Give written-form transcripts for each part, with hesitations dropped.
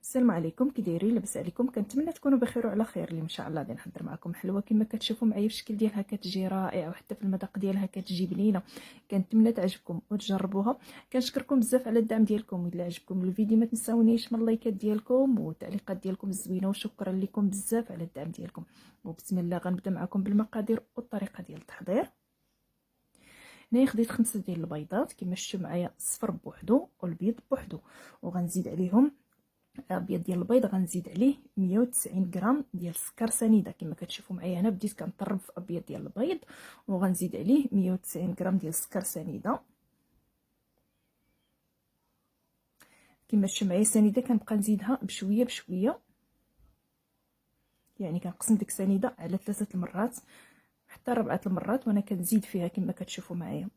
السلام عليكم، كي دايرين؟ لاباس عليكم؟ كنتمنى تكونوا بخير وعلى خير. اللي ان شاء الله غادي نحضر معكم حلوه كما كتشوفوا معايا. الشكل ديالها كتجي رائعه، وحتى في المذاق ديالها كتجي بنينه. كنتمنى تعجبكم وتجربوها. كنشكركم بزاف على الدعم ديالكم. الا عجبكم الفيديو ما تنساونيش من اللايكات ديالكم والتعليقات ديالكم الزوينه، وشكرا لكم بزاف على الدعم ديالكم. وبسم الله غنبدا معكم بالمقادير والطريقه ديال التحضير. هنايا خديت 5 ديال البيضات كما شفتوا معايا، الصفر بوحدو والبيض بوحدو، وغنزيد عليهم الابيض ديال البيض غنزيد عليه 190 غرام ديال السكر سنيده. كما كتشوفوا معايا هنا بديت كنطرب في ابيض ديال البيض، وغنزيد عليه 190 غرام ديال السكر سنيده. كما شفتوا معايا سنيده كنبقى نزيدها بشويه بشويه، يعني كنقسم ديك سنيده على 3 المرات حتى 4 المرات، وانا كنزيد فيها كما كتشوفوا معايا.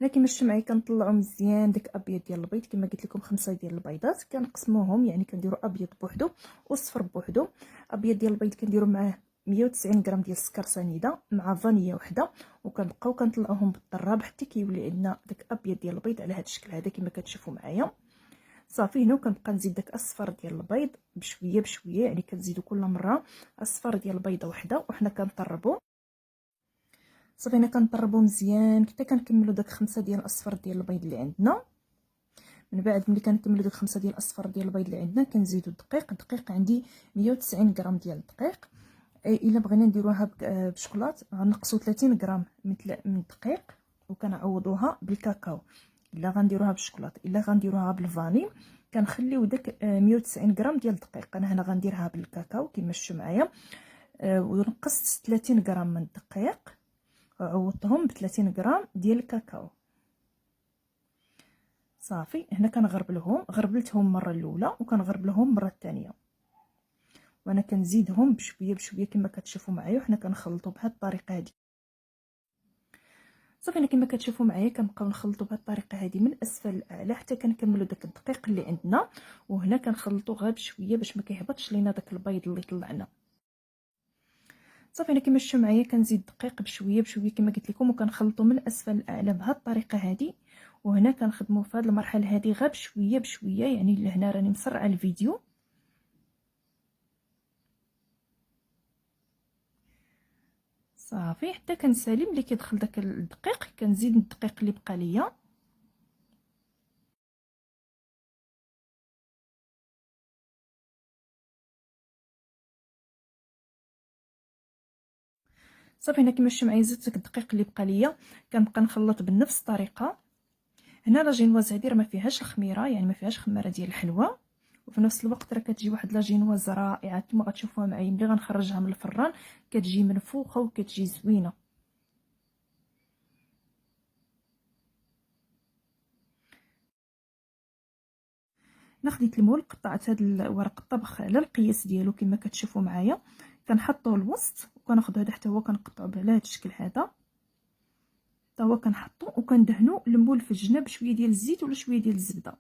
هنا كما شفتوا معايا كنطلعوا مزيان داك الابيض ديال البيض. كما قلت لكم 5 ديال البيضات كنقسموهم، يعني كنديروا ابيض بوحدو والصفر بوحدو. ابيض ديال البيض كنديروا معاه 190 غرام ديال السكر سنيده مع فانيلا وحده، وكنبقاو كنطلعوهم بالطراب حتى كيولي عندنا داك الابيض ديال البيض على هذا الشكل هذا كما كتشوفوا معايا. صافي هنا كنبقى نزيد داك الصفر ديال البيض بشويه بشويه، يعني كنزيدوا كل مره الصفر ديال البيضه وحده وحنا كنطربوا. صافي هنا كنطربوا مزيان حتى كنكملوا داك 5 ديال الاصفر ديال البيض اللي عندنا. من بعد ملي كنكملوا داك 5 ديال الاصفر ديال البيض اللي عندنا كنزيدوا الدقيق عندي 190 غرام ديال الدقيق. الا بغينا نديروها بشكلاط غنقصوا 30 غرام من الدقيق وكنعوضوها بالكاكاو. الا غنديروها بالشكلاط الا غنديروها بالفاني كنخليو داك 190 غرام ديال الدقيق. انا هنا غنديرها بالكاكاو كما شفتوا معايا، ونقصت 30 غرام من الدقيق وعوضتهم ب 30 غرام ديال الكاكاو. صافي هنا غربلتهم المره الاولى وكنغربلهم المره الثانيه، وانا كنزيدهم بشويه بشويه كما كتشوفوا معايا، وحنا كنخلطوا بهذه الطريقه هذه. صافي كما كتشوفوا معايا كنبقاو نخلطوا بهذه الطريقه هذه من اسفل لاعلى حتى كنكملوا داك الدقيق اللي عندنا. وهنا كنخلطوا غير بشويه باش ما كيهبطش لينا داك البيض اللي طلعنا. صافي كما شفتوا معايا كنزيد الدقيق بشويه بشويه كما قلت لكم، وكنخلطوا من اسفل لاعلى بهذه الطريقه هذه. وهنا كنخدموا في هذه المرحله هذه غير بشويه بشويه، يعني لهنا راني مسرعه الفيديو. صافي حتى كنسالي ملي كيدخل داك الدقيق كنزيد الدقيق اللي بقى ليا. صافي هنا كما شفتوا معايا زدت داك الدقيق اللي بقى ليا، كنبقى نخلط بنفس الطريقه. هنا لا جينواز هذه راه ما فيهاش الخميره، يعني ما فيهاش خماره ديال الحلوى، وفي نفس الوقت راه كتجي واحد لا جينواز رائعه كما غتشوفوها معايا. ملي غنخرجها من الفران كتجي منفوخه وكتجي زوينه. خديت المول قطعت هذا ورق الطبخ على القياس ديالو كما كتشوفوا معايا، كنحطوه الوسط وكناخذ هذا حتى هو كنقطعو على هذا الشكل هذا حتى هو كنحطو، وكندهنو المول في الجناب شويه ديال الزيت ولا شويه ديال الزبده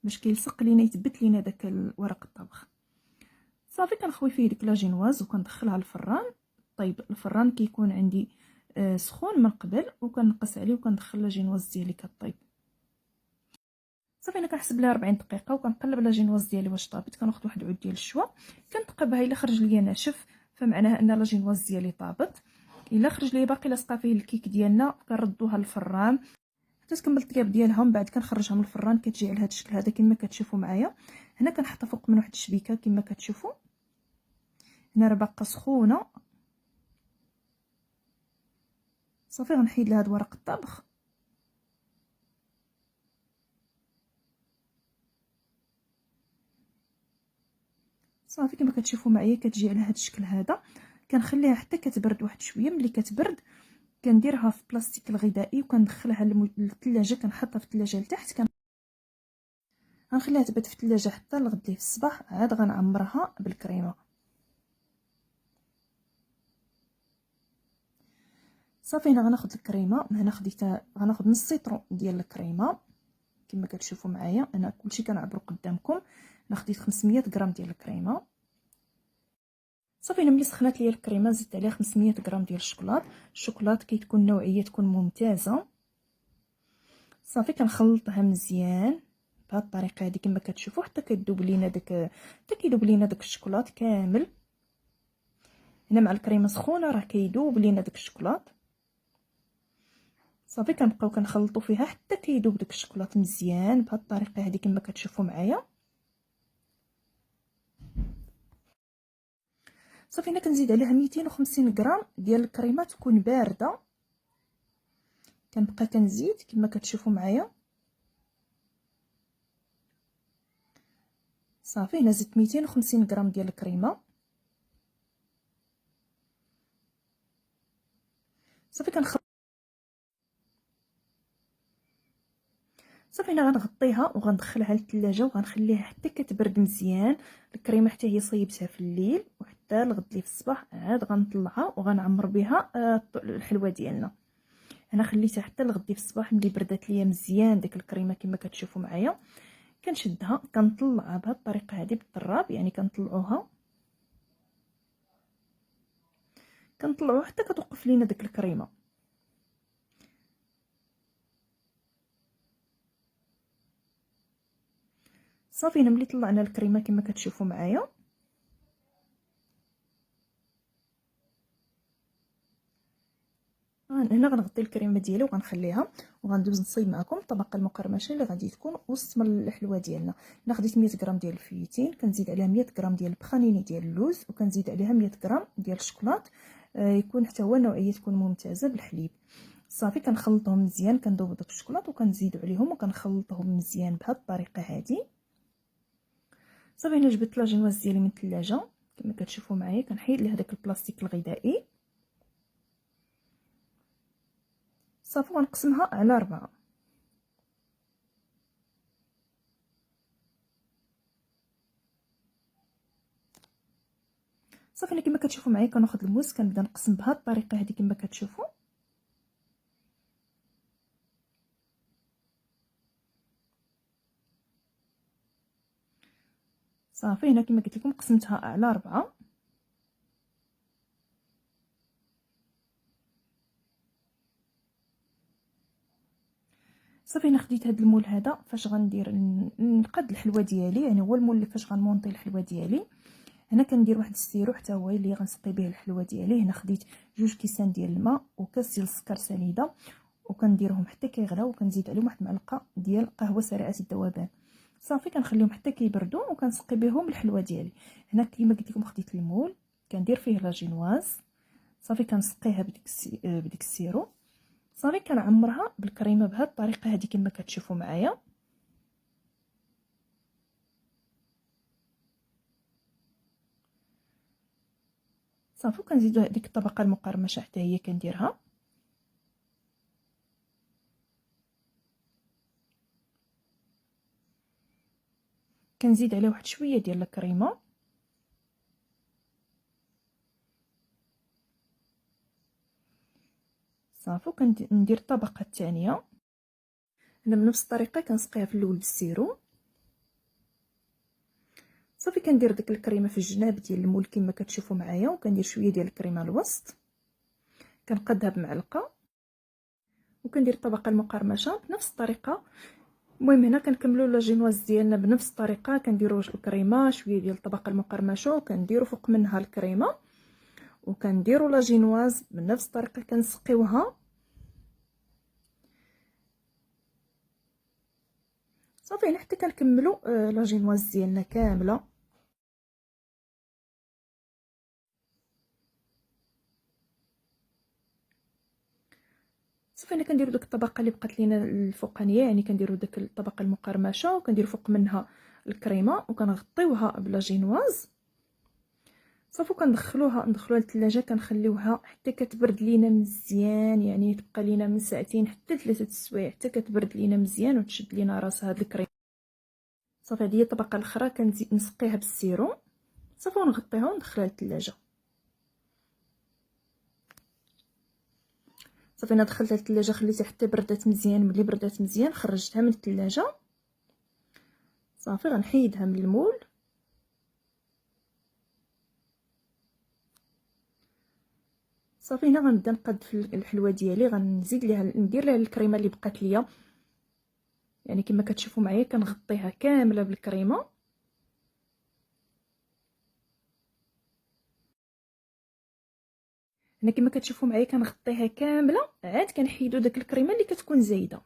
باش كيلصق لينا يثبت لينا داك ورق الطبخ. صافي كنخوي فيه ديك لاجينواز وكندخلها للفران. طيب الفران كيكون عندي سخون من قبل، وكنقص عليه وكندخل لاجينواز ديالي كطيب. صافي انا كنحسب لها 40 دقيقه وكنقلب لاجينواز ديالي واش طابت. كناخذ واحد عود ديال الشوا كنتقبها، الا خرج ليا ناشف فمعناه ان لاجينواز ديالي طابت. الا خرج ليا باقي لاصقه فيه الكيك ديالنا كنردوها للفران حتى تكمل الطياب ديالها. من بعد كنخرجها من الفران كتجي على هذا الشكل هذا كما كتشوفوا معايا. هنا كنحطها فوق من واحد الشبيكه كما كتشوفوا، هنا راه باقا سخونه. صافي غنحيد لها هذا ورق الطبخ. صافي كما كتشوفوا معايا كتجي على هذا الشكل هذا. كنخليها حتى كتبرد واحد شويه. ملي كتبرد كنديرها في بلاستيك الغذائي وكندخلها للثلاجه، كنحطها في الثلاجه لتحت. غنخليها تبات في الثلاجه حتى الغد في الصباح، عاد غنعمرها بالكريمه. صافي هنا غناخذ الكريمه. هنا خديتها غناخذ نص سيطرون ديال الكريمه كما كتشوفوا معايا. انا كلشي كنعبرو قدامكم. انا خديت 500 غرام ديال الكريمه. صافي انا ملي سخنات ليا الكريمه زدت عليها 500 غرام ديال الشوكولات. الشوكولات كتكون نوعيه تكون ممتازه. صافي كنخلطها مزيان بهاد الطريقه هذه كما كتشوفوا، حتى كيذوب لينا داك الشوكولات كامل. هنا مع الكريمه سخونه راه كيذوب لينا داك الشوكولات. صافي كنبقاو كنخلطوا فيها حتى كيذوب داك الشوكولات مزيان بهاد الطريقه هذه كما كتشوفوا معايا. صافي هنا كنزيد عليها 250 غرام ديال الكريمه تكون بارده. كنبقى كنزيد كما كتشوفوا معايا. صافي هنا زدت 250 غرام ديال الكريمه. صافي صافي هنا غنغطيها وغندخلها للثلاجه وغنخليها حتى كتبرد مزيان. الكريمه حتى هي صيبتها في الليل وحتى الغد لي في الصباح عاد غنطلعها وغنعمر بها الحلوه ديالنا. انا خليتها حتى الغد لي في الصباح ملي بردات ليا مزيان ديك الكريمه كما كتشوفوا معايا. كنشدها كنطلعها بهذه الطريقه هذه بالطراب، يعني كنطلعوها حتى كتوقف لينا ديك الكريمه. صافي هنا ملي طلعنا الكريمه كما كتشوفوا معايا هنا غنغطي الكريمه ديالي وغنخليها وغندوز نصايب معكم الطبقه المقرمشه اللي غادي تكون وسط من الحلوه ديالنا. هنا خديت 100 غرام ديال الفيتين، كنزيد عليها 100 غرام ديال البخانيني ديال اللوز، وكنزيد عليها 100 غرام ديال الشوكولات يكون حتى هو نوعيه تكون ممتازه بالحليب. صافي كنخلطهم مزيان، كنذوب داك الشوكولات وكنزيدو عليهم وكنخلطهم مزيان بهذه الطريقه هذه. صافي هنا جبت لاجينواز ديالي من الثلاجه كما كتشوفوا معايا، كنحيد ليه هذاك البلاستيك الغذائي. صافي غنقسمها على 4. صافي كما كتشوفوا معايا كناخذ الموس كنبدا نقسم بهذه الطريقه هذه كما كتشوفوا. صافي هنا كما قلت لكم قسمتها على 4. صافي هنا خديت هذا المول هذا فاش غندير نقاد الحلوه ديالي، يعني هو المول اللي فاش غنمونطي الحلوه ديالي. هنا كندير واحد السيرو حتى هو اللي غنسقي به الحلوه ديالي. هنا خديت 2 كيسان ديال الماء وكاس ديال السكر سنيده وكنديرهم حتى كيغلاو وكنزيد عليهم واحد المعلقه ديال قهوه سريعه الذوبان. صافي كنخليهم حتى كيبردوا وكنسقي بهم الحلوه ديالي. هنا كما قلت لكم خديت المول كندير فيه لاجينواز. صافي كنسقيها بديك السيرو. صافي كنعمرها بالكريمه بهذه الطريقه هذه كما كتشوفوا معايا. صافي كنزيدوا هذيك الطبقه المقرمشه حتى هي كنديرها. كنزيد عليه واحد شويه ديال الكريمه. صافي كندير الطبقه الثانيه. انا بنفس الطريقه كنسقيها في الاول بالسيرو. صافي كندير ديك الكريمه في الجناب ديال المول كما كتشوفوا معايا وكندير شويه ديال الكريمه الوسط كنقادها بمعلقه وكندير الطبقه المقرمشه بنفس الطريقه. المهم هنا كنكملوا لاجينواز ديالنا بنفس الطريقه، كنديروا الكريمه شويه ديال الطبقه المقرمشه وكنديروا فوق منها الكريمه وكنديروا لاجينواز بنفس الطريقه كنسقيوها. صافي هنا حتى كنكملوا لاجينواز ديالنا كامله. صافي هنا كنديروا ديك الطبقه اللي بقات لينا الفوقانيه، يعني كنديروا ديك الطبقه المقرمشه وكنديروا فوق منها الكريمه وكنغطيوها بلاجينواز. صافي كندخلوها للثلاجه كنخليوها حتى كتبرد لينا مزيان، يعني تبقى لينا من ساعتين حتى 3 السوايع حتى كتبرد لينا مزيان وتشد لينا راس هاد الكريمه. صافي هذه هي الطبقه الاخرى كنزيد نسقيها بالسيرو. صافي ونغطيها وندخلها للثلاجه. صافي انا دخلتها للثلاجه خليتها حتى بردات مزيان. ملي بردات مزيان خرجتها من الثلاجه. صافي غنحيدها من المول. صافي هنا غنبدا نقاد في الحلوه ديالي، غنزيد ليها ندير ليها الكريمه اللي بقات ليا يعني كما كتشوفوا معايا كنغطيها كامله بالكريمه. هنا كما كتشوفوا معايا كنغطيها كامله، عاد كنحيدوا داك الكريمه اللي كتكون زايده.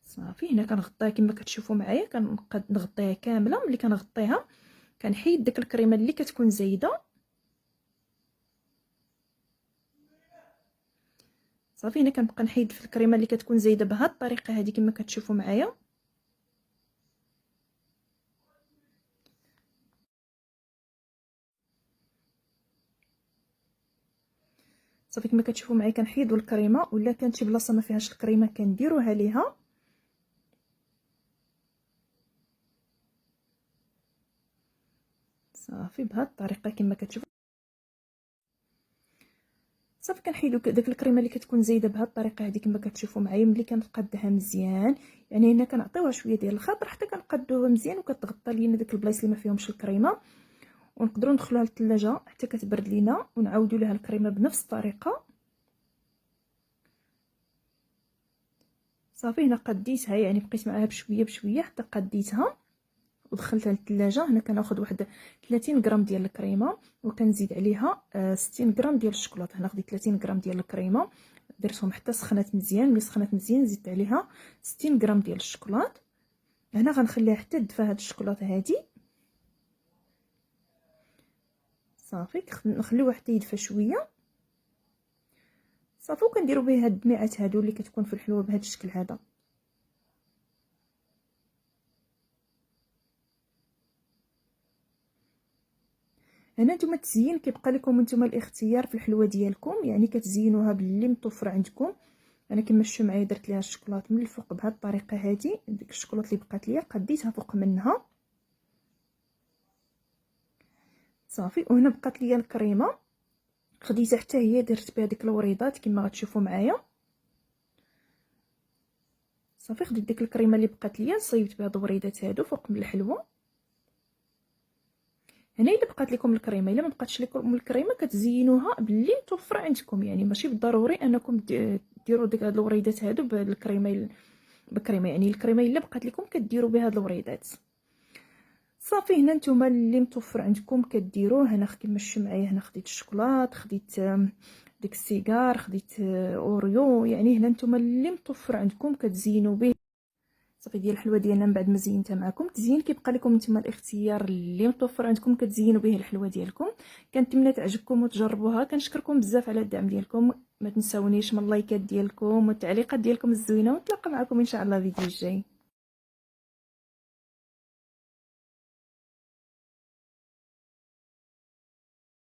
صافي هنا كنغطيها كما كتشوفوا معايا، كنقاد نغطيها كامله. ملي كنغطيها كنحيد داك الكريمه اللي كتكون زايده. صافي هنا كنبقى نحيد في الكريمه اللي كتكون زايده بهذه الطريقه هذه كما كتشوفوا معايا. صافي كما كتشوفوا معايا كنحيدوا الكريمه، ولا كانت شي بلاصه ما فيهاش الكريمه كنديروها ليها. صافي بهذه الطريقه كما كتشوفوا. صافي كنحيدوا داك الكريمه اللي كتكون زايده بهذه الطريقه هذه كما كتشوفوا معايا. ملي كنقادها مزيان، يعني هنا كنعطيوها شويه ديال الخضر حتى كنقادوها مزيان وكتغطى لينا داك البلايص اللي ما فيهمش الكريمه، ونقدروا ندخلوها للثلاجه حتى كتبرد لينا ونعاودوا لها الكريمه بنفس الطريقه. صافي هنا قديتها، يعني بقيت معاها بشويه بشويه حتى قديتها ودخلتها للثلاجه. هنا كناخذ واحد 30 غرام ديال الكريمه وكنزيد عليها 60 غرام ديال الشوكولاته. هنا خديت 30 غرام ديال الكريمه درتهم حتى سخنات مزيان. ملي سخنات مزيان زدت عليها 60 غرام ديال الشوكولاط. هنا غنخليها حتى تدفى هاد الشوكولاته هادي. صافي نخليوها حتى يدفى شويه. صافي وكنديروا به هاد الدميعات هادو اللي كتكون في الحلوه بهذا الشكل هذا. هنا نتوما التزيين كيبقى لكم نتوما الاختيار في الحلوه ديالكم، يعني كتزينوها باللي متوفر عندكم. انا كما شفتوا معايا درت ليها الشوكولاط من الفوق بهذه الطريقه هذه. ديك الشوكولاط اللي بقات ليا قديتها فوق منها. صافي وهنا بقات ليا الكريمه خديتها حتى هي درت بها ديك الوريضات كما غتشوفوا معايا. صافي خديت ديك الكريمه اللي بقات ليا صيبت بها الوريضات هادو فوق من الحلوه. هنا الا بقات لكم الكريمه، الا ما بقاتش لكم الكريمه كتزينوها باللي متوفر عندكم، يعني ماشي بالضروري انكم ديروا ديك هاد الوريضات هادو بالكريمه يعني الكريمه الا بقات لكم كديروا بها هاد الوريضات. صافي هنا نتوما اللي متوفر عندكم كديروه. هنا كما شفتوا معايا هنا خديت الشوكولاط، خديت ديك السيجار، خديت اوريو، يعني هنا نتوما اللي متوفر عندكم كتزينوا به. صافي ديال الحلوه ديالنا من بعد ما زينتها معكم التزيين كيبقى لكم نتوما الاختيار اللي متوفر عندكم كتزينوا به الحلوه ديالكم. كنتمنى تعجبكم وتجربوها. كنشكركم بزاف على الدعم ديالكم، ما تنساونيش من اللايكات ديالكم والتعليقات ديالكم الزوينه، ونتلاقى معكم ان شاء الله فيديو الجاي.